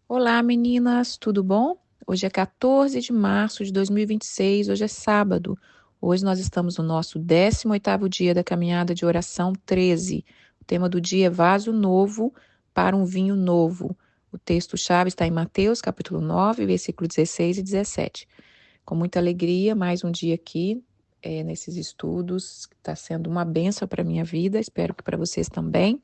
Olá, meninas, tudo bom? Hoje é 14 de março de 2026, hoje é sábado. Hoje nós estamos no nosso 18º dia da caminhada de oração 13. O tema do dia é vaso novo para um vinho novo. O texto-chave está em Mateus, capítulo 9, versículo 16 e 17. Com muita alegria, mais um dia aqui, nesses estudos. Está sendo uma bênção para a minha vida, espero que para vocês também.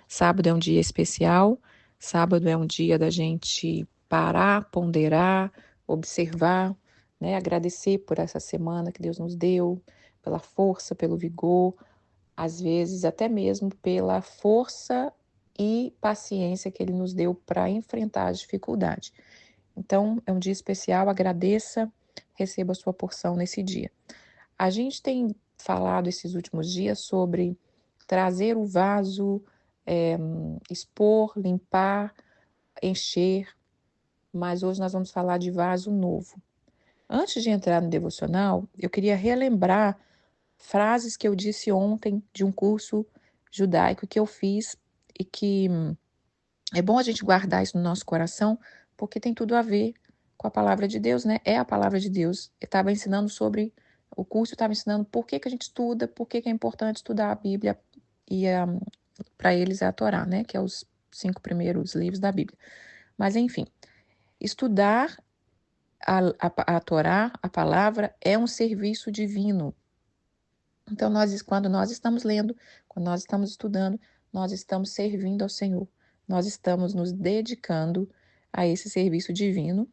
Sábado é um dia especial, sábado é um dia da gente parar, ponderar, observar, né? Agradecer por essa semana que Deus nos deu, pela força, pelo vigor, às vezes até mesmo pela força e paciência que Ele nos deu para enfrentar as dificuldades. Então, é um dia especial, agradeça, receba a sua porção nesse dia. A gente tem falado esses últimos dias sobre trazer o vaso, é, expor, limpar, encher, mas hoje nós vamos falar de vaso novo. Antes de entrar no devocional, eu queria relembrar frases que eu disse ontem de um curso judaico que eu fiz e que é bom a gente guardar isso no nosso coração, porque tem tudo a ver com a palavra de Deus, né? É a palavra de Deus. Eu estava ensinando sobre, o curso estava ensinando por que a gente estuda, por que é importante estudar a Bíblia e para eles é a Torá, né? Que é os 5 primeiros livros da Bíblia. Mas enfim, estudar a Torá, a palavra, é um serviço divino. Então, quando nós estamos lendo, quando nós estamos estudando, nós estamos servindo ao Senhor. Nós estamos nos dedicando a esse serviço divino.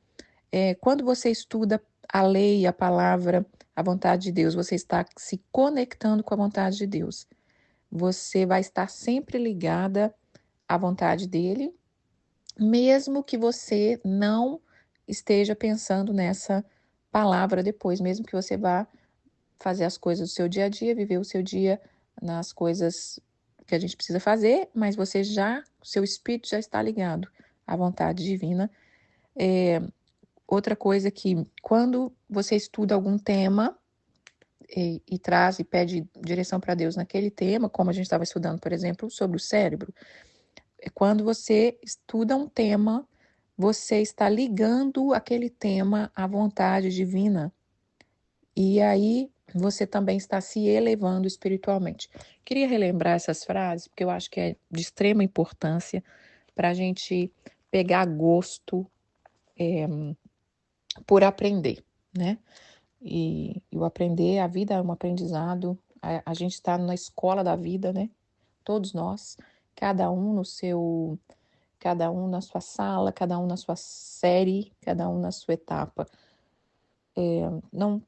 Quando você estuda a lei, a palavra, a vontade de Deus, você está se conectando com a vontade de Deus. Você vai estar sempre ligada à vontade dele, mesmo que você não esteja pensando nessa palavra depois, mesmo que você vá fazer as coisas do seu dia a dia, viver o seu dia nas coisas que a gente precisa fazer, mas o seu espírito já está ligado à vontade divina. Outra coisa que, quando você estuda algum tema e traz e pede direção para Deus naquele tema, como a gente estava estudando, por exemplo, sobre o cérebro, quando você estuda um tema, você está ligando aquele tema à vontade divina. E aí você também está se elevando espiritualmente. Queria relembrar essas frases, porque eu acho que é de extrema importância para a gente pegar gosto por aprender, né? E o aprender, a vida é um aprendizado, a gente está na escola da vida, né? Todos nós, cada um no seu, cada um na sua sala, cada um na sua série, cada um na sua etapa. Não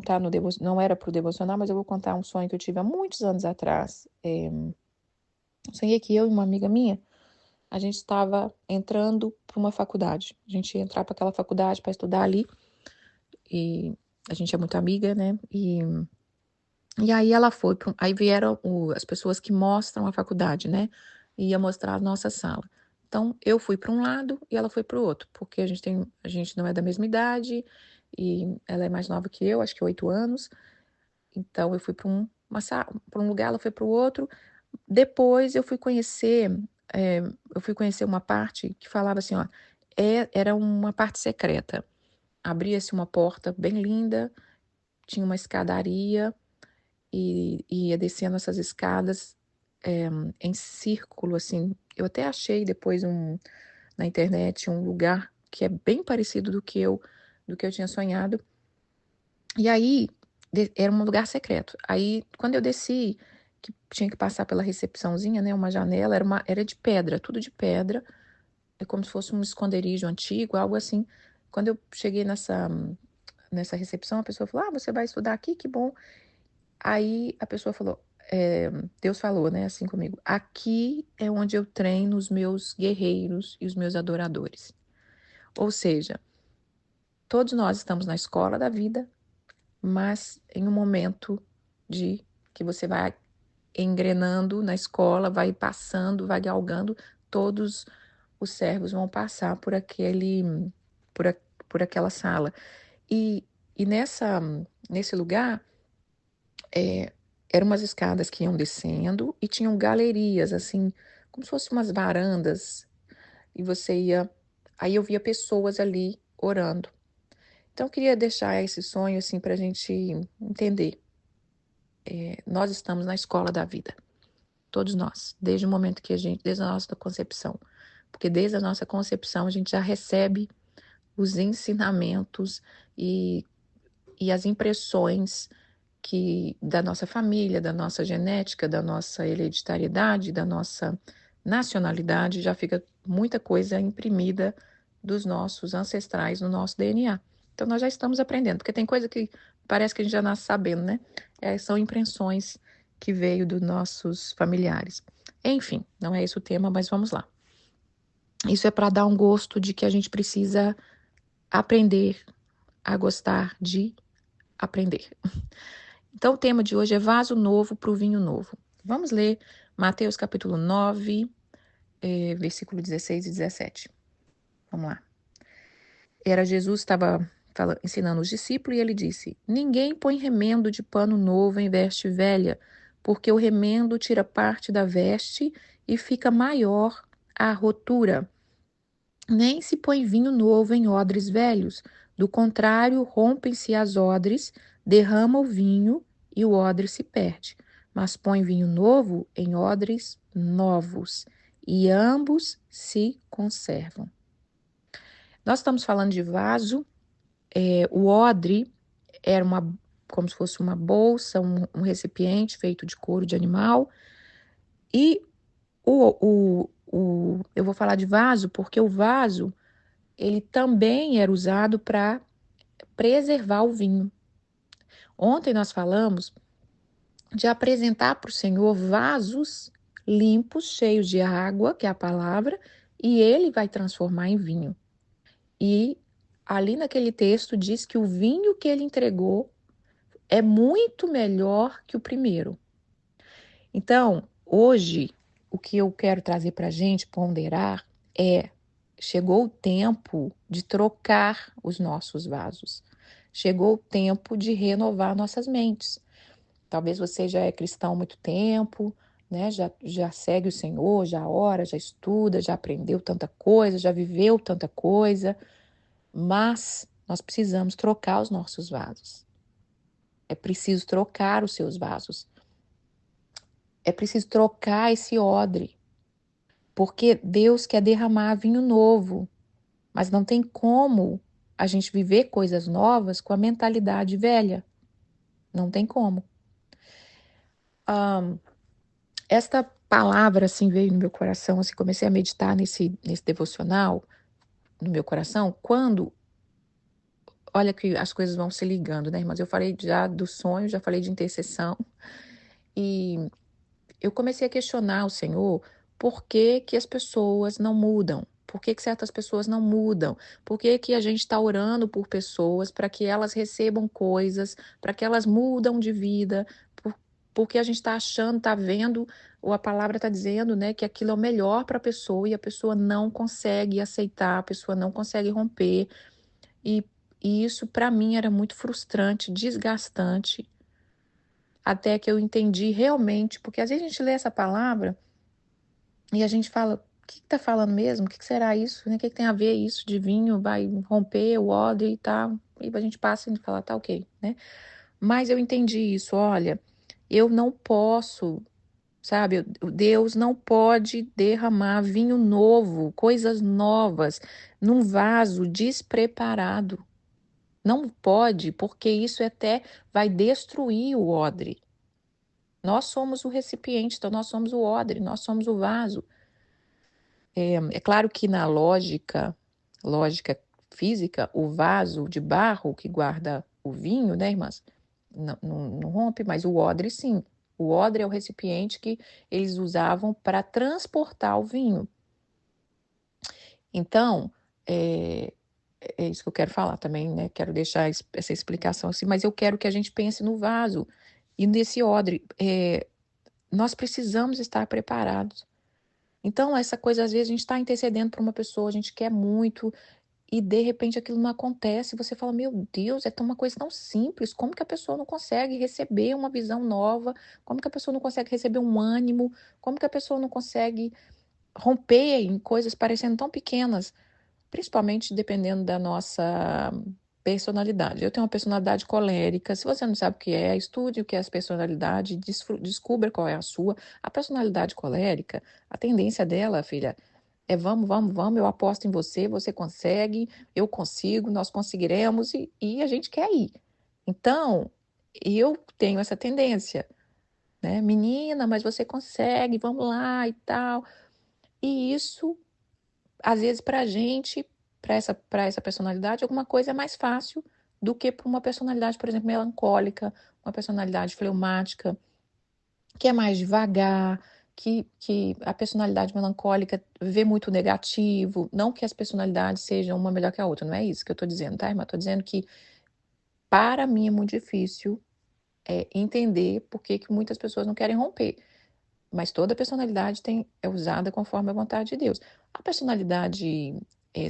tá no não era para o devocional, mas eu vou contar um sonho que eu tive há muitos anos atrás. Sonhei que eu e uma amiga minha, a gente estava entrando para uma faculdade. A gente ia entrar para aquela faculdade para estudar ali, e a gente é muito amiga, né? E aí ela foi, aí vieram as pessoas que mostram a faculdade, né? E ia mostrar a nossa sala. Então, eu fui para um lado e ela foi para o outro, porque a gente não é da mesma idade, e ela é mais nova que eu, acho que 8 anos. Então, eu fui para para um lugar, ela foi para o outro. Depois, eu fui conhecer uma parte que falava assim, ó, era uma parte secreta. Abria-se uma porta bem linda, tinha uma escadaria, e ia descendo essas escadas em círculo, assim. Eu até achei depois na internet um lugar que é bem parecido do que eu tinha sonhado. E aí, era um lugar secreto. Aí, quando eu desci, que tinha que passar pela recepçãozinha, né, uma janela, era de pedra, tudo de pedra, é como se fosse um esconderijo antigo, algo assim. Quando eu cheguei nessa recepção, a pessoa falou: Ah, você vai estudar aqui? Que bom. Aí a pessoa falou, Deus falou, né, assim comigo: aqui é onde eu treino os meus guerreiros e os meus adoradores. Ou seja, todos nós estamos na escola da vida, mas em um momento de que você vai engrenando na escola, vai passando, vai galgando, todos os servos vão passar por, a- por aquela sala. E, e nesse lugar, é, eram umas escadas que iam descendo e tinham galerias, assim, como se fossem umas varandas, e você ia Aí eu via pessoas ali orando. Então eu queria deixar esse sonho assim para a gente entender. Nós estamos na escola da vida, todos nós, desde o momento que desde a nossa concepção. Porque desde a nossa concepção a gente já recebe os ensinamentos e, e as impressões da nossa família, da nossa genética, da nossa hereditariedade, da nossa nacionalidade, já fica muita coisa imprimida dos nossos ancestrais no nosso DNA. Então nós já estamos aprendendo, porque tem coisa que parece que a gente já nasce sabendo, né? São impressões que veio dos nossos familiares. Enfim, não é esse o tema, mas vamos lá. Isso é para dar um gosto de que a gente precisa aprender a gostar de aprender. Então, o tema de hoje é vaso novo para o vinho novo. Vamos ler Mateus capítulo 9, versículo 16 e 17. Vamos lá. Jesus estava ensinando os discípulos e ele disse: Ninguém põe remendo de pano novo em veste velha, porque o remendo tira parte da veste e fica maior a rotura. Nem se põe vinho novo em odres velhos. Do contrário, rompem-se as odres, derrama o vinho e o odre se perde. Mas põe vinho novo em odres novos, e ambos se conservam. Nós estamos falando de vaso. O odre era como se fosse uma bolsa, um recipiente feito de couro de animal. E eu vou falar de vaso porque o vaso ele também era usado para preservar o vinho. Ontem nós falamos de apresentar para o Senhor vasos limpos, cheios de água, que é a palavra, e ele vai transformar em vinho. E ali naquele texto diz que o vinho que ele entregou é muito melhor que o primeiro. Então, hoje, o que eu quero trazer para a gente ponderar chegou o tempo de trocar os nossos vasos. Chegou o tempo de renovar nossas mentes. Talvez você já é cristão há muito tempo, né? Já segue o Senhor, já ora, já estuda, já aprendeu tanta coisa, já viveu tanta coisa, mas nós precisamos trocar os nossos vasos. É preciso trocar os seus vasos. É preciso trocar esse odre, porque Deus quer derramar vinho novo, mas não tem como a gente viver coisas novas com a mentalidade velha. Não tem como. Esta palavra assim veio no meu coração, assim, comecei a meditar nesse devocional no meu coração, olha que as coisas vão se ligando, né, irmãs? Eu falei já do sonho, já falei de intercessão, e eu comecei a questionar o Senhor por que que as pessoas não mudam. Por que que certas pessoas não mudam? Por que que a gente está orando por pessoas para que elas recebam coisas, para que elas mudam de vida? Porque a gente está achando, está vendo, ou a palavra está dizendo, né, que aquilo é o melhor para a pessoa e a pessoa não consegue aceitar, a pessoa não consegue romper. E, e isso para mim era muito frustrante, desgastante, até que eu entendi realmente, porque às vezes a gente lê essa palavra e a gente fala, o que está falando mesmo? O que será isso? O que tem a ver isso de vinho? Vai romper o odre e tal? E a gente passa e fala, tá ok, né? Mas eu entendi isso, olha, eu não posso, sabe? Deus não pode derramar vinho novo, coisas novas, num vaso despreparado. Não pode, porque isso até vai destruir o odre. Nós somos o recipiente, então nós somos o odre, nós somos o vaso. É claro que na lógica física, o vaso de barro que guarda o vinho, né, irmãs? Não rompe, mas o odre sim. O odre é o recipiente que eles usavam para transportar o vinho. Então, é isso que eu quero falar também, né? Quero deixar essa explicação assim, mas eu quero que a gente pense no vaso e nesse odre. Nós precisamos estar preparados. Então, essa coisa, às vezes, a gente está intercedendo por uma pessoa, a gente quer muito, e de repente aquilo não acontece, você fala, meu Deus, uma coisa tão simples, como que a pessoa não consegue receber uma visão nova, como que a pessoa não consegue receber um ânimo, como que a pessoa não consegue romper em coisas parecendo tão pequenas, principalmente dependendo da nossa personalidade. Eu tenho uma personalidade colérica. Se você não sabe o que é, estude o que é essa personalidade, descubra qual é a sua. A personalidade colérica, a tendência dela, filha, é vamos, vamos, vamos, eu aposto em você, você consegue, eu consigo, nós conseguiremos e a gente quer ir. Então, eu tenho essa tendência, né? Menina, mas você consegue, vamos lá e tal. E isso, às vezes, para a gente, para essa personalidade, alguma coisa é mais fácil do que para uma personalidade, por exemplo, melancólica, uma personalidade fleumática, que é mais devagar, que a personalidade melancólica vê muito negativo. Não que as personalidades sejam uma melhor que a outra, não é isso que eu estou dizendo, tá, irmã? Estou dizendo que, para mim, é muito difícil entender por que muitas pessoas não querem romper. Mas toda personalidade é usada conforme a vontade de Deus. A personalidade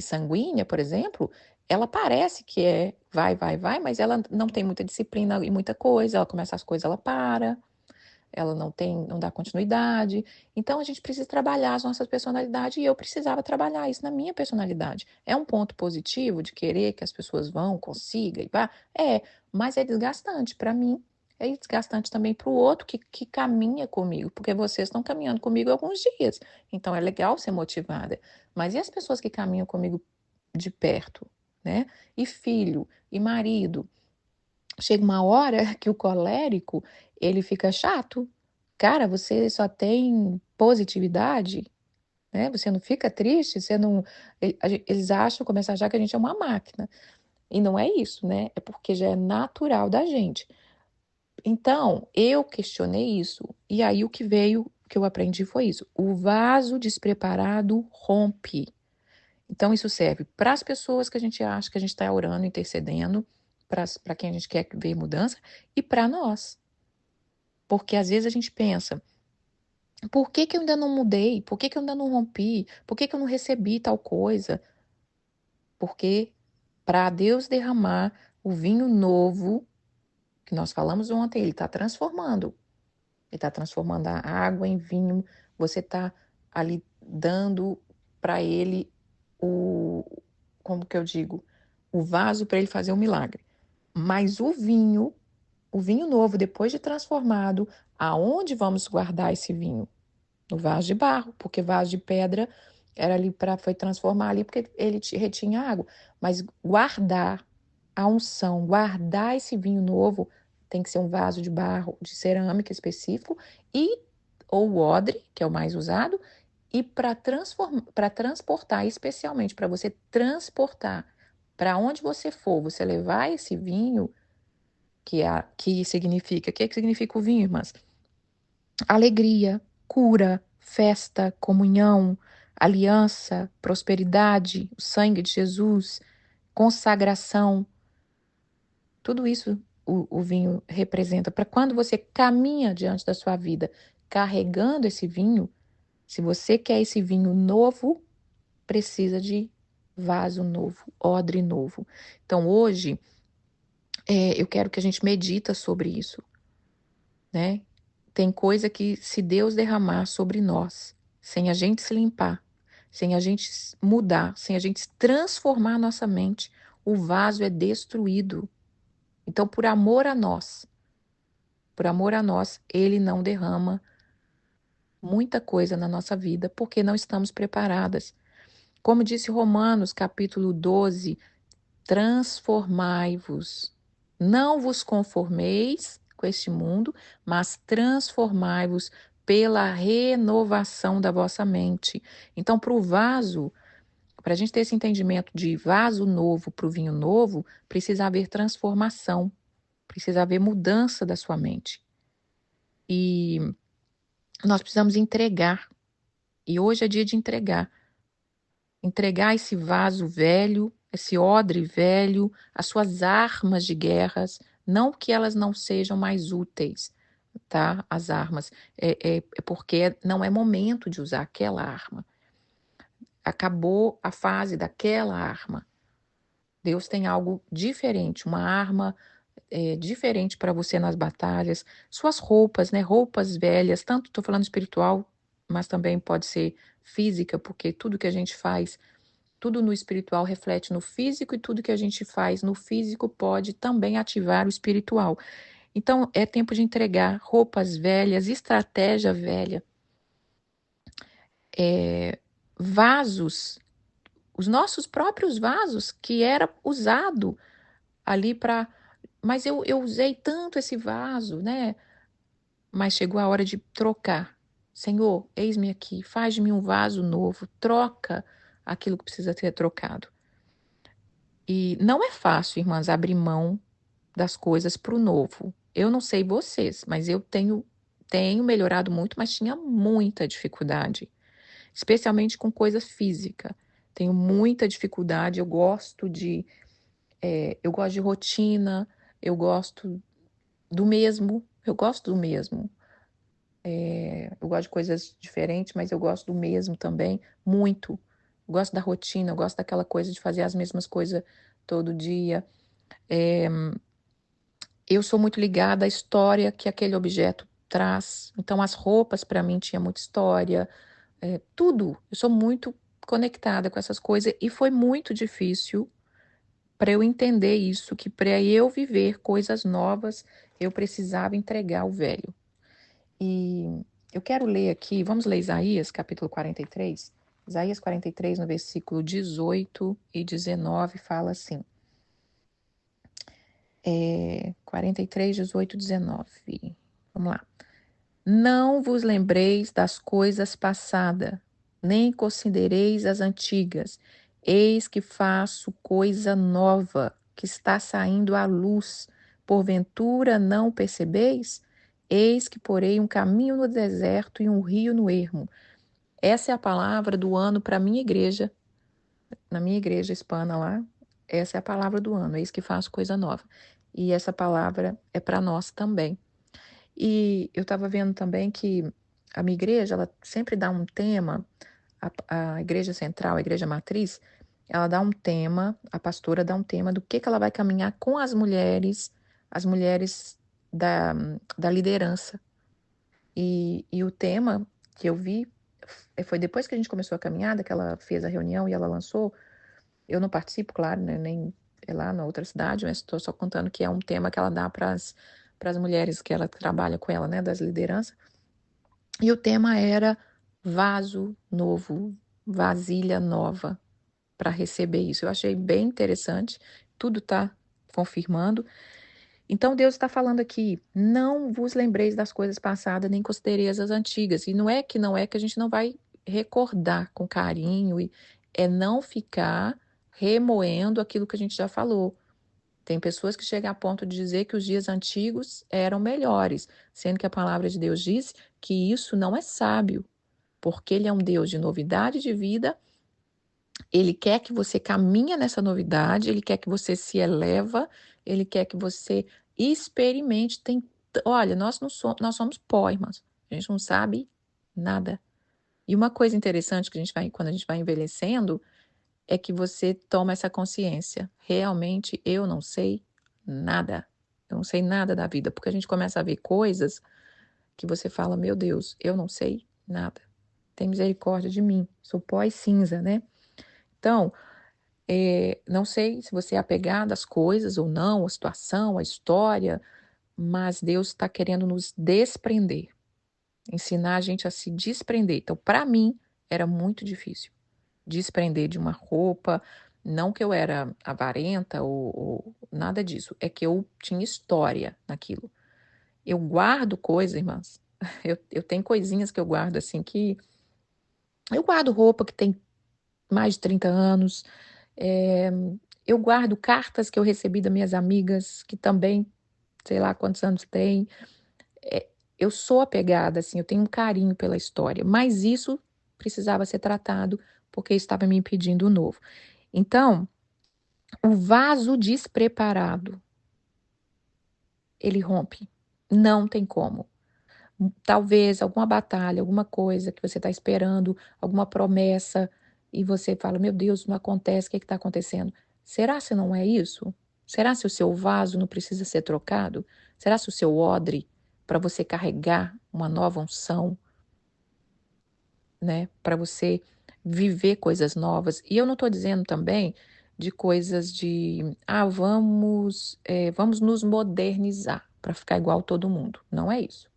sanguínea, por exemplo, ela parece que vai, vai, vai, mas ela não tem muita disciplina e muita coisa. Ela começa as coisas, ela para, ela não dá continuidade. Então a gente precisa trabalhar as nossas personalidades e eu precisava trabalhar isso na minha personalidade. É um ponto positivo de querer que as pessoas vão, consiga e vá? Mas é desgastante para mim. É desgastante também para o outro que caminha comigo, porque vocês estão caminhando comigo alguns dias. Então é legal ser motivada. Mas e as pessoas que caminham comigo de perto, né? E filho, e marido? Chega uma hora que o colérico, ele fica chato. Cara, você só tem positividade, né? Você não fica triste, você não... Eles acham, começam a achar que a gente é uma máquina. E não é isso, né? É porque já é natural da gente. Então, eu questionei isso. E aí o que veio, que eu aprendi foi isso. O vaso despreparado rompe. Então, isso serve para as pessoas que a gente acha que a gente está orando, intercedendo, para quem a gente quer ver mudança, e para nós. Porque às vezes a gente pensa, por que que eu ainda não mudei? Por que que eu ainda não rompi? Por que que eu não recebi tal coisa? Porque para Deus derramar o vinho novo, que nós falamos ontem, Ele está transformando. Ele está transformando a água em vinho. Você está ali dando para Ele como que eu digo? O vaso para Ele fazer o milagre. Mas o vinho novo, depois de transformado, aonde vamos guardar esse vinho? No vaso de barro, porque vaso de pedra era ali foi transformar ali porque ele retinha água. Mas guardar a unção, guardar esse vinho novo, tem que ser um vaso de barro, de cerâmica específico, ou o odre, que é o mais usado, e para transportar, especialmente para você transportar para onde você for, você levar esse vinho, que significa, o que significa o vinho, irmãs? Alegria, cura, festa, comunhão, aliança, prosperidade, o sangue de Jesus, consagração. Tudo isso o vinho representa. Para quando você caminha diante da sua vida carregando esse vinho, se você quer esse vinho novo, precisa de vaso novo, odre novo. Então hoje eu quero que a gente medita sobre isso, né? Tem coisa que, se Deus derramar sobre nós, sem a gente se limpar, sem a gente mudar, sem a gente transformar a nossa mente, o vaso é destruído. Então, por amor a nós, Ele não derrama muita coisa na nossa vida, porque não estamos preparadas. Como disse Romanos, capítulo 12, transformai-vos. Não vos conformeis com este mundo, mas transformai-vos pela renovação da vossa mente. Então, para o vaso, para a gente ter esse entendimento de vaso novo para o vinho novo, precisa haver transformação, precisa haver mudança da sua mente. E nós precisamos entregar. E hoje é dia de entregar. Entregar esse vaso velho, esse odre velho, as suas armas de guerras, não que elas não sejam mais úteis, tá? As armas, é porque não é momento de usar aquela arma. Acabou a fase daquela arma. Deus tem algo diferente, uma arma diferente para você nas batalhas. Suas roupas, né? Roupas velhas, tanto estou falando espiritual, mas também pode ser física, porque tudo que a gente faz, tudo no espiritual reflete no físico e tudo que a gente faz no físico pode também ativar o espiritual. Então, é tempo de entregar roupas velhas, estratégia velha, vasos, os nossos próprios vasos, que era usado ali para. Mas eu usei tanto esse vaso, né? Mas chegou a hora de trocar. Senhor, eis-me aqui, faz de mim um vaso novo, troca aquilo que precisa ser trocado. E não é fácil, irmãs, abrir mão das coisas para o novo. Eu não sei vocês, mas eu tenho melhorado muito, mas tinha muita dificuldade, especialmente com coisa física. Tenho muita dificuldade, eu gosto de rotina, eu gosto eu gosto do mesmo. Eu gosto de coisas diferentes, mas eu gosto do mesmo também, muito. Eu gosto da rotina, eu gosto daquela coisa de fazer as mesmas coisas todo dia. Eu sou muito ligada à história que aquele objeto traz. Então, as roupas, para mim, tinha muita história, tudo. Eu sou muito conectada com essas coisas e foi muito difícil para eu entender isso, que para eu viver coisas novas, eu precisava entregar o velho. E eu quero ler aqui, vamos ler Isaías, capítulo 43. Isaías 43, no versículo 18 e 19, fala assim. 43, 18 e 19. Vamos lá. Não vos lembreis das coisas passadas, nem considereis as antigas. Eis que faço coisa nova, que está saindo à luz. Porventura não percebeis? Eis que porei um caminho no deserto e um rio no ermo. Essa é a palavra do ano para a minha igreja, na minha igreja hispana lá. Essa é a palavra do ano, eis que faço coisa nova. E essa palavra é para nós também. E eu estava vendo também que a minha igreja, ela sempre dá um tema, a igreja central, a igreja matriz, ela dá um tema, a pastora dá um tema do que ela vai caminhar com as mulheres da liderança. E o tema que eu vi foi depois que a gente começou a caminhada, que ela fez a reunião e ela lançou. Eu não participo, claro, né, nem lá na outra cidade, mas estou só contando que é um tema que ela dá para as mulheres que ela trabalha com ela, né, das lideranças. E o tema era vaso novo, vasilha nova para receber isso. Eu achei bem interessante, tudo está confirmando. Então Deus está falando aqui, não vos lembreis das coisas passadas, nem considereis as antigas. E não é que a gente não vai recordar com carinho, é não ficar remoendo aquilo que a gente já falou. Tem pessoas que chegam a ponto de dizer que os dias antigos eram melhores, sendo que a palavra de Deus diz que isso não é sábio, porque ele é um Deus de novidade de vida, ele quer que você caminhe nessa novidade, ele quer que você se eleva, ele quer que você experimente. Olha, nós somos pó, irmãos. A gente não sabe nada. E uma coisa interessante que quando a gente vai envelhecendo, é que você toma essa consciência. Realmente eu não sei nada. Eu não sei nada da vida, porque a gente começa a ver coisas que você fala, meu Deus, eu não sei nada. Tem misericórdia de mim. Sou pó e cinza, né? Então, não sei se você é apegado às coisas ou não, à situação, à história, mas Deus está querendo nos desprender, ensinar a gente a se desprender. Então, para mim, era muito difícil desprender de uma roupa. Não que eu era avarenta ou nada disso, é que eu tinha história naquilo. Eu guardo coisas, irmãs. Eu tenho coisinhas que eu guardo assim que. Eu guardo roupa que tem mais de 30 anos. É, eu guardo cartas que eu recebi das minhas amigas, que também, sei lá quantos anos tem. É, eu sou apegada, assim, eu tenho um carinho pela história, mas isso precisava ser tratado porque estava me impedindo o novo. Então, o vaso despreparado, ele rompe. Não tem como. Talvez alguma batalha, alguma coisa que você está esperando, alguma promessa, e você fala, meu Deus, não acontece, o que está acontecendo? Será se não é isso? Será se o seu vaso não precisa ser trocado? Será se o seu odre, para você carregar uma nova unção, né? Para você viver coisas novas. E eu não estou dizendo também de coisas de, vamos nos modernizar para ficar igual todo mundo. Não é isso.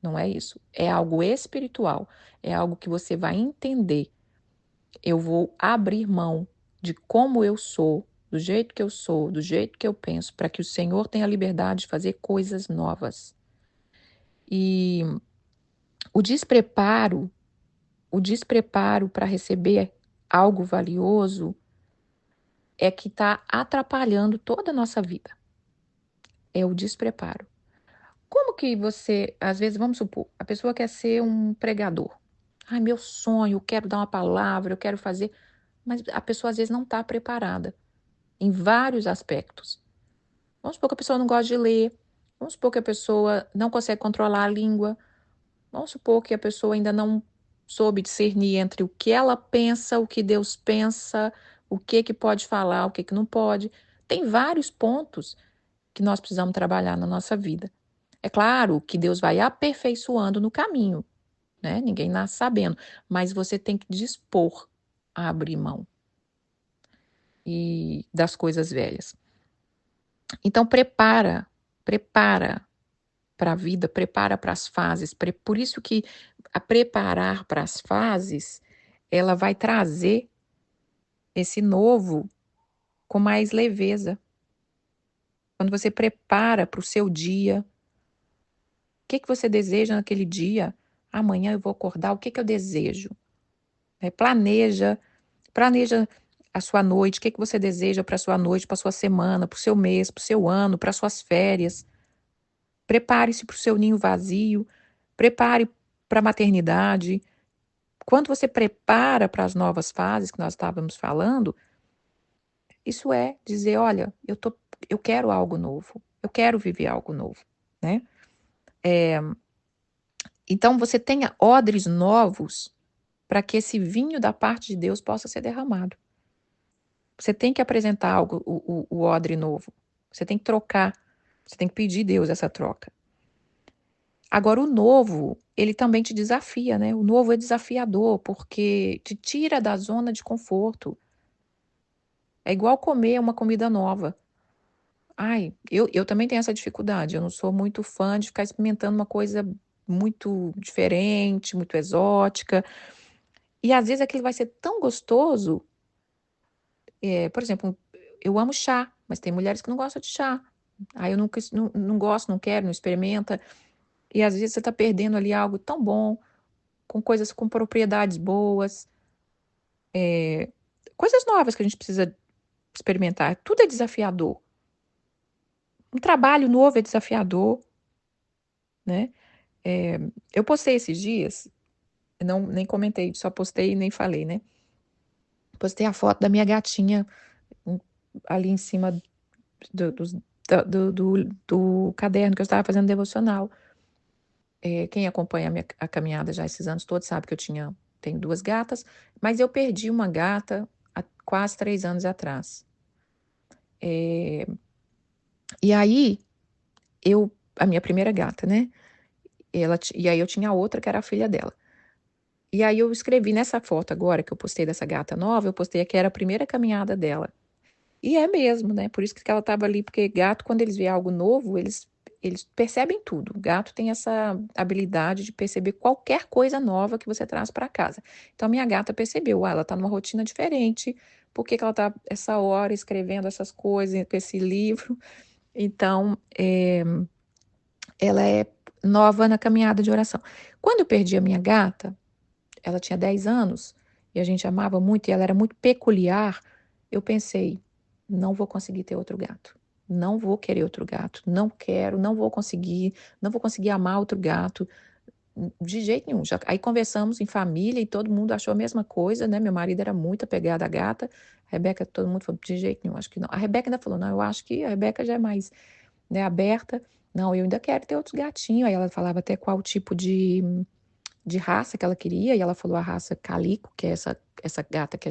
Não é isso. É algo espiritual. É algo que você vai entender. Eu vou abrir mão de como eu sou, do jeito que eu sou, do jeito que eu penso, para que o Senhor tenha liberdade de fazer coisas novas. E o despreparo, o despreparo para receber algo valioso é que está atrapalhando toda a nossa vida. É o despreparo. Como que você, às vezes, vamos supor, a pessoa quer ser um pregador. Ai, meu sonho, eu quero dar uma palavra, eu quero fazer. Mas a pessoa, às vezes, não está preparada em vários aspectos. Vamos supor que a pessoa não gosta de ler. Vamos supor que a pessoa não consegue controlar a língua. Vamos supor que a pessoa ainda não soube discernir entre o que ela pensa, o que Deus pensa, o que pode falar, o que não pode. Tem vários pontos que nós precisamos trabalhar na nossa vida. É claro que Deus vai aperfeiçoando no caminho, né? Ninguém nasce sabendo, mas você tem que dispor a abrir mão e das coisas velhas. Então prepara para a vida, prepara para as fases. Por isso que a preparar para as fases, ela vai trazer esse novo com mais leveza. Quando você prepara para o seu dia, o que você deseja naquele dia? Amanhã eu vou acordar, o que eu desejo? Planeja a sua noite, o que você deseja para a sua noite, para a sua semana, para o seu mês, para o seu ano, para as suas férias. Prepare-se para o seu ninho vazio, prepare para a maternidade. Quando você prepara para as novas fases que nós estávamos falando, isso é dizer, olha, eu quero algo novo, eu quero viver algo novo, né? Então você tenha odres novos para que esse vinho da parte de Deus possa ser derramado. Você tem que apresentar algo, o odre novo. Você tem que trocar. Você tem que pedir a Deus essa troca. Agora, o novo, ele também te desafia, né? O novo é desafiador, porque te tira da zona de conforto. É igual comer uma comida nova. Ai, eu também tenho essa dificuldade. Eu não sou muito fã de ficar experimentando uma coisa muito diferente, muito exótica. E às vezes aquilo vai ser tão gostoso. Por exemplo, eu amo chá, mas tem mulheres que não gostam de chá. Aí eu nunca, não gosto, não quero, não experimenta. E às vezes você está perdendo ali algo tão bom, com coisas com propriedades boas, coisas novas que a gente precisa experimentar. Tudo é desafiador. Um trabalho novo é desafiador, né? Eu postei esses dias, não, nem comentei, só postei e nem falei, né? Postei a foto da minha gatinha ali em cima do, dos- do caderno que eu estava fazendo devocional. Quem acompanha a caminhada já esses anos todos sabe que tenho 2 gatas, mas eu perdi uma gata há quase 3 anos atrás. E aí, a minha primeira gata, né? E aí eu tinha outra que era a filha dela. E aí eu escrevi nessa foto agora que eu postei dessa gata nova, eu postei que era a primeira caminhada dela. E é mesmo, né? Por isso que ela estava ali, porque gato, quando eles veem algo novo, eles percebem tudo. O gato tem essa habilidade de perceber qualquer coisa nova que você traz para casa. Então, minha gata percebeu, ela está numa rotina diferente, por que ela está essa hora escrevendo essas coisas, com esse livro? Então, ela é nova na caminhada de oração. Quando eu perdi a minha gata, ela tinha 10 anos, e a gente amava muito, e ela era muito peculiar, eu pensei, não vou conseguir ter outro gato. Não vou querer outro gato. Não quero, não vou conseguir, não vou conseguir amar outro gato. De jeito nenhum. Aí conversamos em família e todo mundo achou a mesma coisa, né? Meu marido era muito apegado à gata. A Rebeca, todo mundo falou, de jeito nenhum, acho que não. A Rebeca ainda falou, não, eu acho que a Rebeca já é mais, né, aberta. Não, eu ainda quero ter outros gatinhos. Aí ela falava até qual tipo de raça que ela queria, e ela falou a raça Calico, que é essa gata que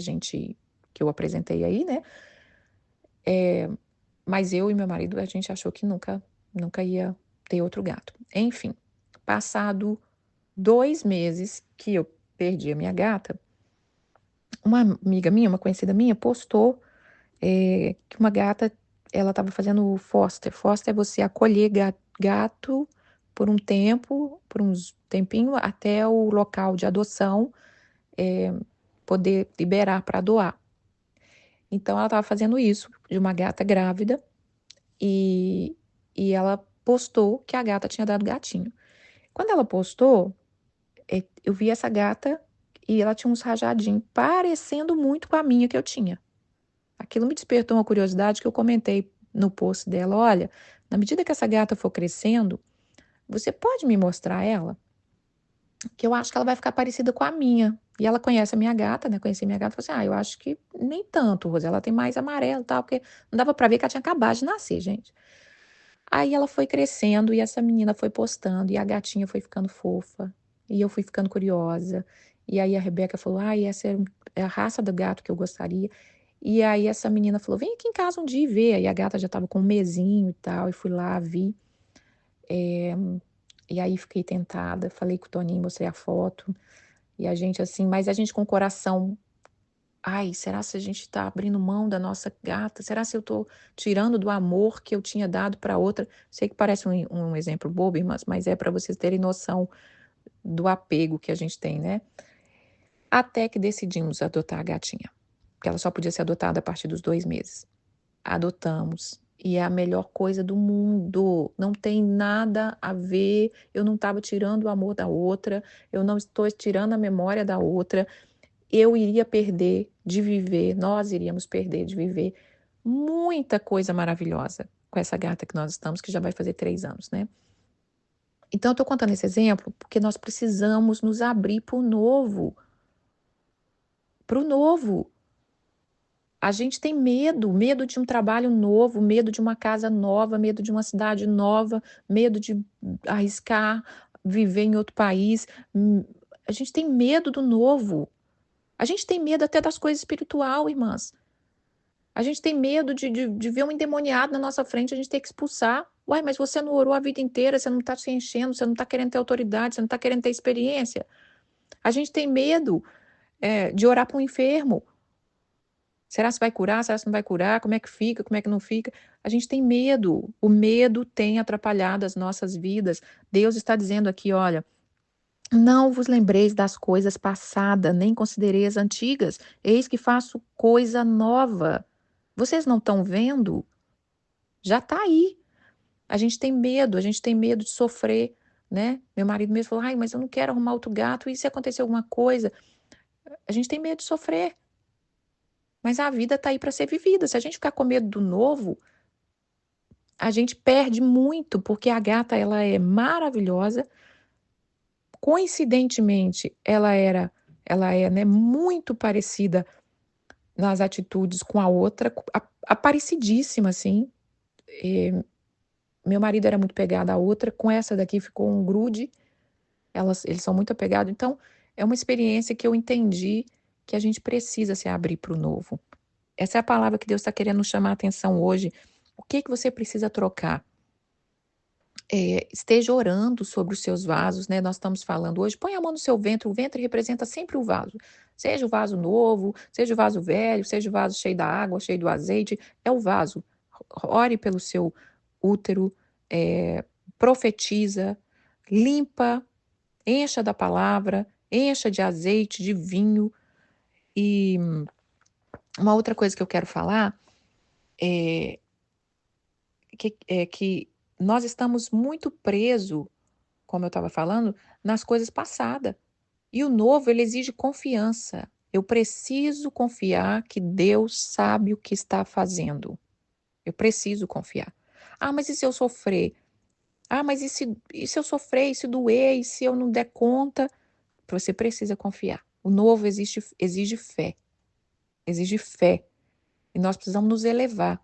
eu apresentei aí, né? Mas eu e meu marido, a gente achou que nunca ia ter outro gato. Enfim, passado 2 meses que eu perdi a minha gata, uma amiga minha, uma conhecida minha, postou que uma gata, ela estava fazendo foster. Foster é você acolher gato por um tempo, por uns tempinho, até o local de adoção eh, poder liberar para doar. Então, ela estava fazendo isso de uma gata grávida e, e ela postou que a gata tinha dado gatinho. Quando ela postou, eu vi essa gata e ela tinha uns rajadinhos parecendo muito com a minha que eu tinha. Aquilo me despertou uma curiosidade que eu comentei no post dela. Olha, na medida que essa gata for crescendo, você pode me mostrar ela? Que eu acho que ela vai ficar parecida com a minha. E ela conhece a minha gata, né? Conheci a minha gata e falou assim: eu acho que nem tanto, Rosa. Ela tem mais amarelo e tal, porque não dava pra ver que ela tinha acabado de nascer, gente. Aí ela foi crescendo e essa menina foi postando, e a gatinha foi ficando fofa. E eu fui ficando curiosa. E aí a Rebeca falou: essa é a raça do gato que eu gostaria. E aí essa menina falou: vem aqui em casa um dia e vê. Aí a gata já estava com um mesinho e tal, e fui lá, vi. É, e aí fiquei tentada, falei com o Toninho, mostrei a foto. E a gente assim, mas a gente com o coração, ai, será se a gente está abrindo mão da nossa gata? Será se eu estou tirando do amor que eu tinha dado para outra? Sei que parece um exemplo bobo, irmãs, mas é para vocês terem noção do apego que a gente tem, né? Até que decidimos adotar a gatinha, porque ela só podia ser adotada a partir dos 2 meses. Adotamos. E é a melhor coisa do mundo. Não tem nada a ver. Eu não estava tirando o amor da outra. Eu não estou tirando a memória da outra. Eu iria perder de viver, nós iríamos perder de viver muita coisa maravilhosa com essa gata que nós estamos, que já vai fazer 3 anos, né? Então, eu estou contando esse exemplo porque nós precisamos nos abrir para o novo. Para o novo. A gente tem medo de um trabalho novo, medo de uma casa nova, medo de uma cidade nova, medo de arriscar viver em outro país. A gente tem medo do novo. A gente tem medo até das coisas espirituais, irmãs. A gente tem medo de ver um endemoniado na nossa frente, a gente tem que expulsar. Uai, mas você não orou a vida inteira, você não está se enchendo, você não está querendo ter autoridade, você não está querendo ter experiência. A gente tem medo de orar para um enfermo. Será se vai curar? Será se não vai curar? Como é que fica? Como é que não fica? A gente tem medo. O medo tem atrapalhado as nossas vidas. Deus está dizendo aqui, olha, não vos lembreis das coisas passadas, nem considereis as antigas. Eis que faço coisa nova. Vocês não estão vendo? Já está aí. A gente tem medo de sofrer, né? Meu marido mesmo falou, ai, mas eu não quero arrumar outro gato, e se acontecer alguma coisa? A gente tem medo de sofrer. Mas a vida está aí para ser vivida. Se a gente ficar com medo do novo, a gente perde muito, porque a gata, ela é maravilhosa. Coincidentemente, ela é, né, muito parecida nas atitudes com a outra, parecidíssima, assim. E meu marido era muito pegado à outra, com essa daqui ficou um grude. Eles são muito apegados. Então, é uma experiência que eu entendi que a gente precisa se abrir para o novo. Essa é a palavra que Deus está querendo nos chamar a atenção hoje. O que que você precisa trocar? Esteja orando sobre os seus vasos, né? Nós estamos falando hoje, põe a mão no seu ventre, o ventre representa sempre o vaso. Seja o vaso novo, seja o vaso velho, seja o vaso cheio da água, cheio do azeite, é o vaso. Ore pelo seu útero, profetiza, limpa, encha da palavra, encha de azeite, de vinho. E uma outra coisa que eu quero falar é que nós estamos muito presos, como eu estava falando, nas coisas passadas. E o novo, ele exige confiança. Eu preciso confiar que Deus sabe o que está fazendo. Eu preciso confiar. Ah, mas e se eu sofrer? Ah, mas e se eu sofrer, e se doer, e se eu não der conta? Você precisa confiar. O novo exige fé. Exige fé. E nós precisamos nos elevar.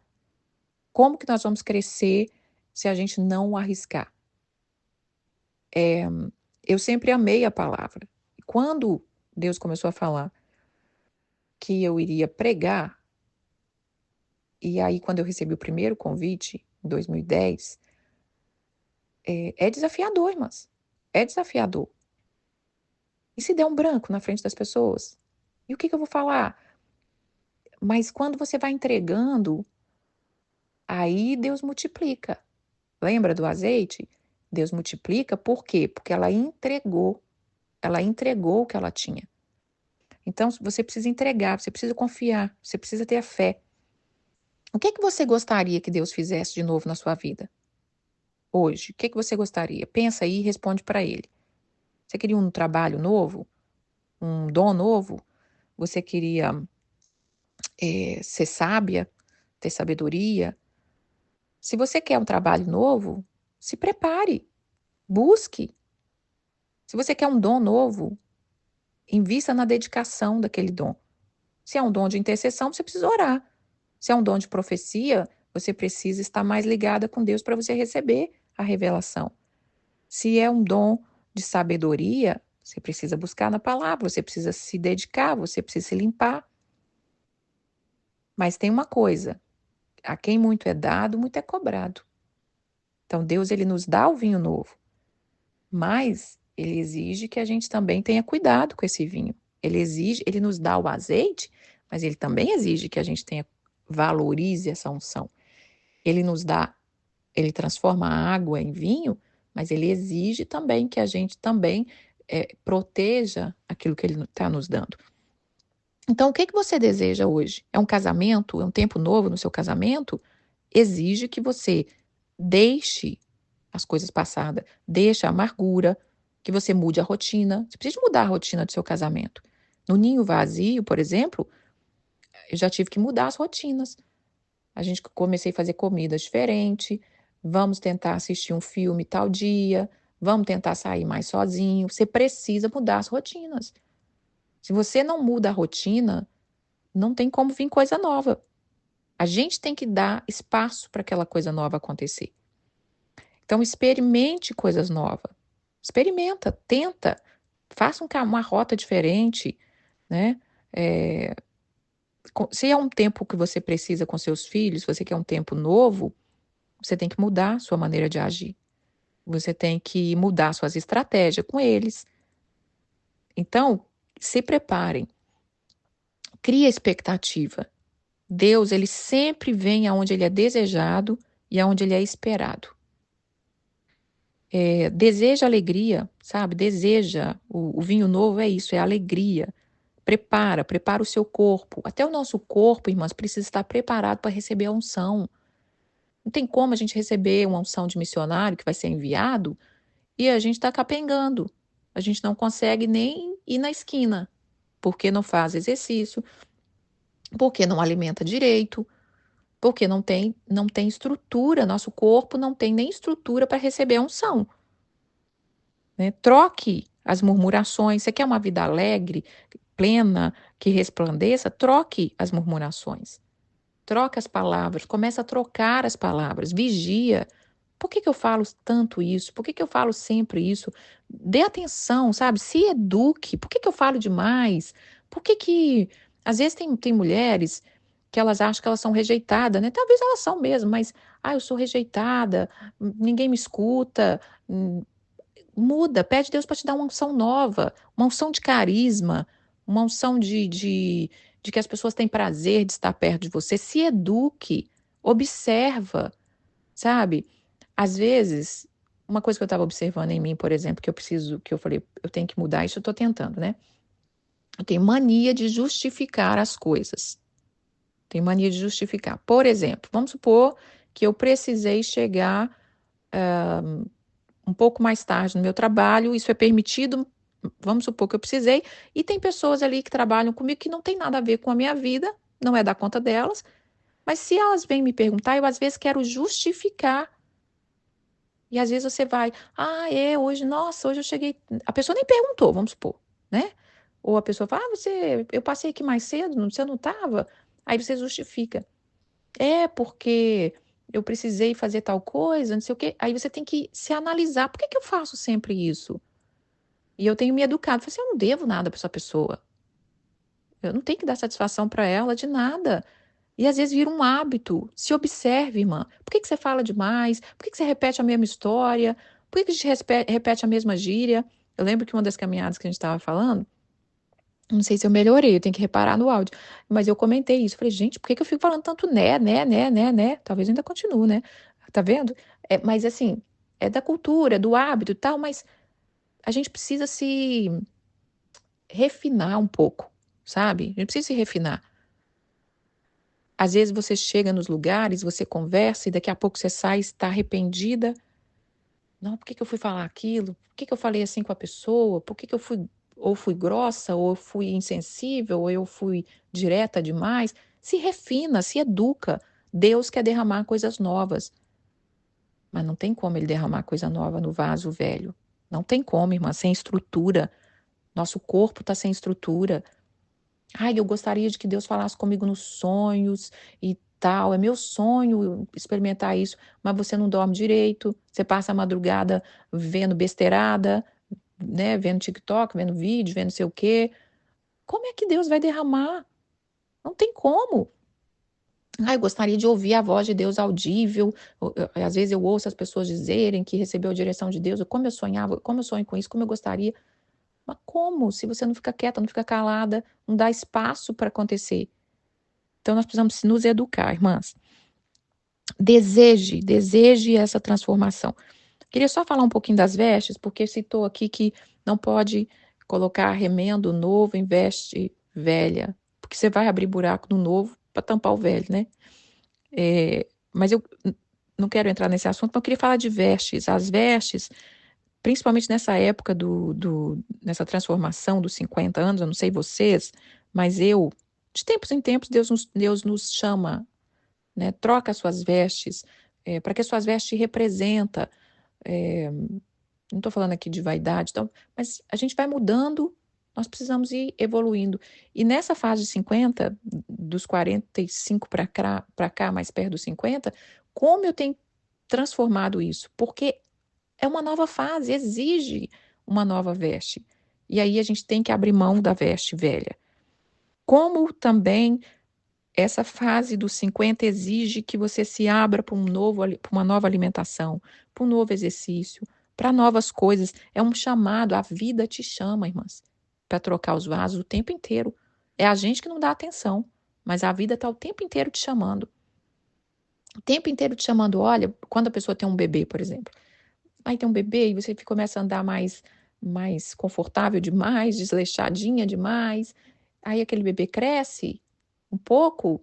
Como que nós vamos crescer se a gente não arriscar? Eu sempre amei a palavra. E quando Deus começou a falar que eu iria pregar, e aí quando eu recebi o primeiro convite, em 2010, é desafiador, irmãs. É desafiador. E se der um branco na frente das pessoas? E o que eu vou falar? Mas quando você vai entregando, aí Deus multiplica. Lembra do azeite? Deus multiplica, por quê? Porque ela entregou o que ela tinha. Então, você precisa entregar, você precisa confiar, você precisa ter a fé. O que você gostaria que Deus fizesse de novo na sua vida hoje? O que você gostaria? Pensa aí e responde para ele. Você queria um trabalho novo? Um dom novo? Você queria ser sábia? Ter sabedoria? Se você quer um trabalho novo, se prepare, busque. Se você quer um dom novo, invista na dedicação daquele dom. Se é um dom de intercessão, você precisa orar. Se é um dom de profecia, você precisa estar mais ligada com Deus para você receber a revelação. Se é um dom de sabedoria, você precisa buscar na palavra, você precisa se dedicar, você precisa se limpar. Mas tem uma coisa, a quem muito é dado, muito é cobrado. Então Deus ele nos dá o vinho novo, mas ele exige que a gente também tenha cuidado com esse vinho. Ele nos dá o azeite, mas ele também exige que a gente valorize essa unção. Ele nos dá, ele transforma a água em vinho, mas ele exige também que a gente também proteja aquilo que ele está nos dando. Então, o que você deseja hoje? É um casamento? É um tempo novo no seu casamento? Exige que você deixe as coisas passadas, deixe a amargura, que você mude a rotina. Você precisa mudar a rotina do seu casamento. No ninho vazio, por exemplo, eu já tive que mudar as rotinas. A gente comecei a fazer comida diferente. Vamos tentar assistir um filme tal dia. Vamos tentar sair mais sozinho. Você precisa mudar as rotinas. Se você não muda a rotina, não tem como vir coisa nova. A gente tem que dar espaço para aquela coisa nova acontecer. Então, experimente coisas novas. Experimenta, tenta, faça uma rota diferente, né? Se é um tempo que você precisa com seus filhos, se você quer um tempo novo, você tem que mudar sua maneira de agir. Você tem que mudar suas estratégias com eles. Então, se preparem. Crie expectativa. Deus, ele sempre vem aonde ele é desejado e aonde ele é esperado. Deseja alegria, sabe? Deseja. O vinho novo é isso, é alegria. Prepara o seu corpo. Até o nosso corpo, irmãs, precisa estar preparado para receber a unção. Não tem como a gente receber uma unção de missionário que vai ser enviado e a gente está capengando. A gente não consegue nem ir na esquina, porque não faz exercício, porque não alimenta direito, porque não tem estrutura, nosso corpo não tem nem estrutura para receber a unção. Né? Troque as murmurações. Você quer uma vida alegre, plena, que resplandeça? Troque as murmurações. Troca as palavras, começa a trocar as palavras, vigia. Por que eu falo tanto isso? Por que eu falo sempre isso? Dê atenção, sabe? Se eduque. Por que eu falo demais? Por que às vezes tem mulheres que elas acham que elas são rejeitadas, né? Talvez elas são mesmo, mas, eu sou rejeitada, ninguém me escuta. Muda, pede Deus para te dar uma unção nova, uma unção de carisma, uma unção de que as pessoas têm prazer de estar perto de você. Se eduque, observa, sabe? Às vezes, uma coisa que eu estava observando em mim, por exemplo, que eu falei, eu tenho que mudar, isso eu estou tentando, né? Eu tenho mania de justificar as coisas. Tenho mania de justificar. Por exemplo, vamos supor que eu precisei chegar um pouco mais tarde no meu trabalho, isso é permitido, vamos supor que eu precisei, e tem pessoas ali que trabalham comigo que não tem nada a ver com a minha vida, não é da conta delas, mas se elas vêm me perguntar, eu às vezes quero justificar. E às vezes você vai, hoje, nossa, hoje eu cheguei. A pessoa nem perguntou, vamos supor, né? Ou a pessoa fala, eu passei aqui mais cedo, você não estava? Aí você justifica. É porque eu precisei fazer tal coisa, não sei o quê. Aí você tem que se analisar. Por que eu faço sempre isso? E eu tenho me educado. Falei assim, eu não devo nada para essa pessoa. Eu não tenho que dar satisfação para ela de nada. E às vezes vira um hábito. Se observe, irmã. Por que você fala demais? Por que você repete a mesma história? Por que a gente repete a mesma gíria? Eu lembro que uma das caminhadas que a gente estava falando, Não sei se eu melhorei, eu tenho que reparar no áudio. Mas eu comentei isso. Falei, gente, por que que eu fico falando tanto né? Talvez eu ainda continue, né? Tá vendo? Mas assim, é da cultura, do hábito e tal, mas a gente precisa se refinar um pouco, sabe? A gente precisa se refinar. Às vezes você chega nos lugares, você conversa e daqui a pouco você sai e está arrependida. Não, por que que eu fui falar aquilo? Por que que eu falei assim com a pessoa? Por que que eu fui grossa, ou eu fui insensível, ou eu fui direta demais? Se refina, se educa. Deus quer derramar coisas novas, mas não tem como ele derramar coisa nova no vaso velho. Não tem como, irmã, sem estrutura. Nosso corpo está sem estrutura. Ai, eu gostaria de que Deus falasse comigo nos sonhos e tal. É meu sonho experimentar isso, mas você não dorme direito. Você passa a madrugada vendo besteirada, né? Vendo TikTok, vendo vídeo, vendo sei o quê. Como é que Deus vai derramar? Não tem como. Ai, eu gostaria de ouvir a voz de Deus audível. Às vezes eu ouço as pessoas dizerem que recebeu a direção de Deus. Como eu sonhava, como eu sonho com isso, como eu gostaria. Mas como? Se você não fica quieta, não fica calada, não dá espaço para acontecer. Então, nós precisamos nos educar, irmãs. Deseje essa transformação. Queria só falar um pouquinho das vestes, porque citou aqui que não pode colocar remendo novo em veste velha, porque você vai abrir buraco no novo para tampar o velho, né? Mas eu não quero entrar nesse assunto, mas eu queria falar de vestes. As vestes, principalmente nessa época nessa transformação dos 50 anos, eu não sei vocês, mas de tempos em tempos, Deus nos chama, né? Troca as suas vestes, para que as suas vestes te representa. é, não estou falando aqui de vaidade, então, mas a gente vai mudando, nós precisamos ir evoluindo. E nessa fase de 50, dos 45 para cá, mais perto dos 50, como eu tenho transformado isso? Porque é uma nova fase, exige uma nova veste. E aí a gente tem que abrir mão da veste velha. Como também essa fase dos 50 exige que você se abra para para uma nova alimentação, para um novo exercício, para novas coisas. É um chamado, a vida te chama, irmãs, para trocar os vasos o tempo inteiro. É a gente que não dá atenção, mas a vida está o tempo inteiro te chamando. O tempo inteiro te chamando. Olha, quando a pessoa tem um bebê, por exemplo. Aí tem um bebê e você começa a andar mais confortável demais, desleixadinha demais. Aí aquele bebê cresce um pouco,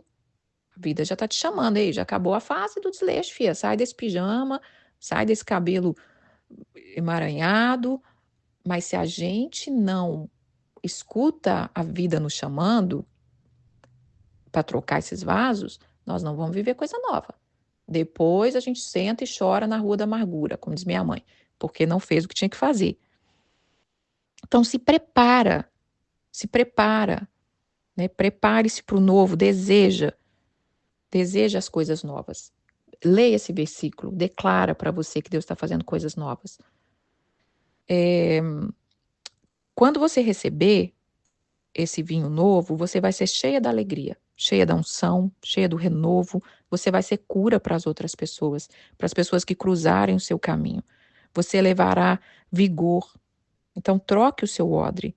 a vida já tá te chamando aí, já acabou a fase do desleixo, filha. Sai desse pijama, sai desse cabelo emaranhado. Mas se a gente não escuta a vida nos chamando para trocar esses vasos, nós não vamos viver coisa nova. Depois a gente senta e chora na rua da amargura, como diz minha mãe, porque não fez o que tinha que fazer. Então se prepara, né? Prepare-se para o novo, deseja as coisas novas. Leia esse versículo, declara para você que Deus está fazendo coisas novas. Quando você receber esse vinho novo, você vai ser cheia da alegria, cheia da unção, cheia do renovo. Você vai ser cura para as outras pessoas, para as pessoas que cruzarem o seu caminho. Você levará vigor. Então, troque o seu odre.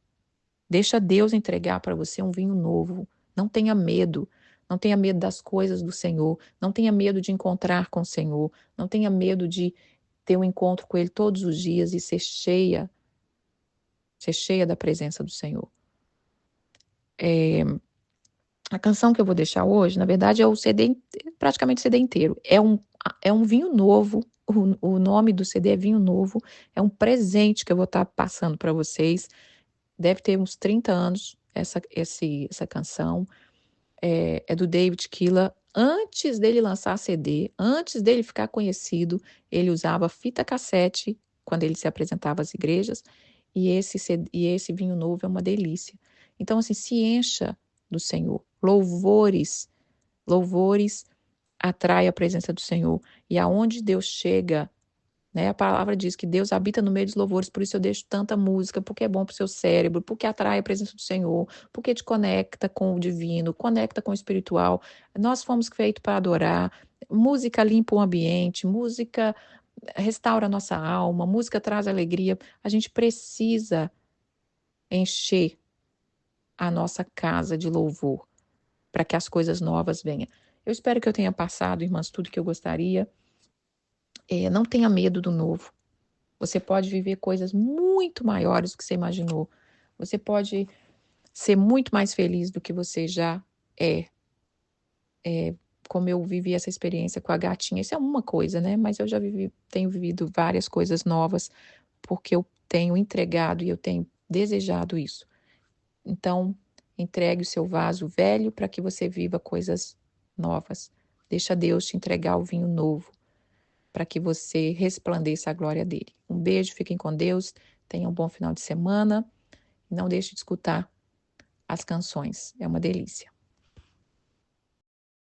Deixa Deus entregar para você um vinho novo. Não tenha medo. Não tenha medo das coisas do Senhor. Não tenha medo de encontrar com o Senhor. Não tenha medo de ter um encontro com Ele todos os dias e ser cheia da presença do Senhor. A canção que eu vou deixar hoje, na verdade, é o CD, praticamente o CD inteiro. É um vinho novo. O nome do CD é Vinho Novo. É um presente que eu vou estar passando para vocês. Deve ter uns 30 anos essa canção. É do David Keeler. Antes dele lançar CD, antes dele ficar conhecido, ele usava fita cassete quando ele se apresentava às igrejas. E esse vinho novo é uma delícia. Então, assim, se encha do Senhor. Louvores atrai a presença do Senhor. E aonde Deus chega, né? A palavra diz que Deus habita no meio dos louvores, por isso eu deixo tanta música, porque é bom para o seu cérebro, porque atrai a presença do Senhor, porque te conecta com o divino, conecta com o espiritual. Nós fomos feitos para adorar. Música limpa o ambiente, música restaura a nossa alma, música traz alegria. A gente precisa encher a nossa casa de louvor, para que as coisas novas venham. Eu espero que eu tenha passado, irmãs, tudo que eu gostaria. Não tenha medo do novo. Você pode viver coisas muito maiores do que você imaginou. Você pode ser muito mais feliz do que você já é. Como eu vivi essa experiência com a gatinha. Isso é uma coisa, né? Mas eu já tenho vivido várias coisas novas, porque eu tenho entregado e eu tenho desejado isso. Então, entregue o seu vaso velho para que você viva coisas novas. Deixa Deus te entregar o vinho novo, para que você resplandeça a glória dele. Um beijo, fiquem com Deus, tenham um bom final de semana. Não deixe de escutar as canções, é uma delícia.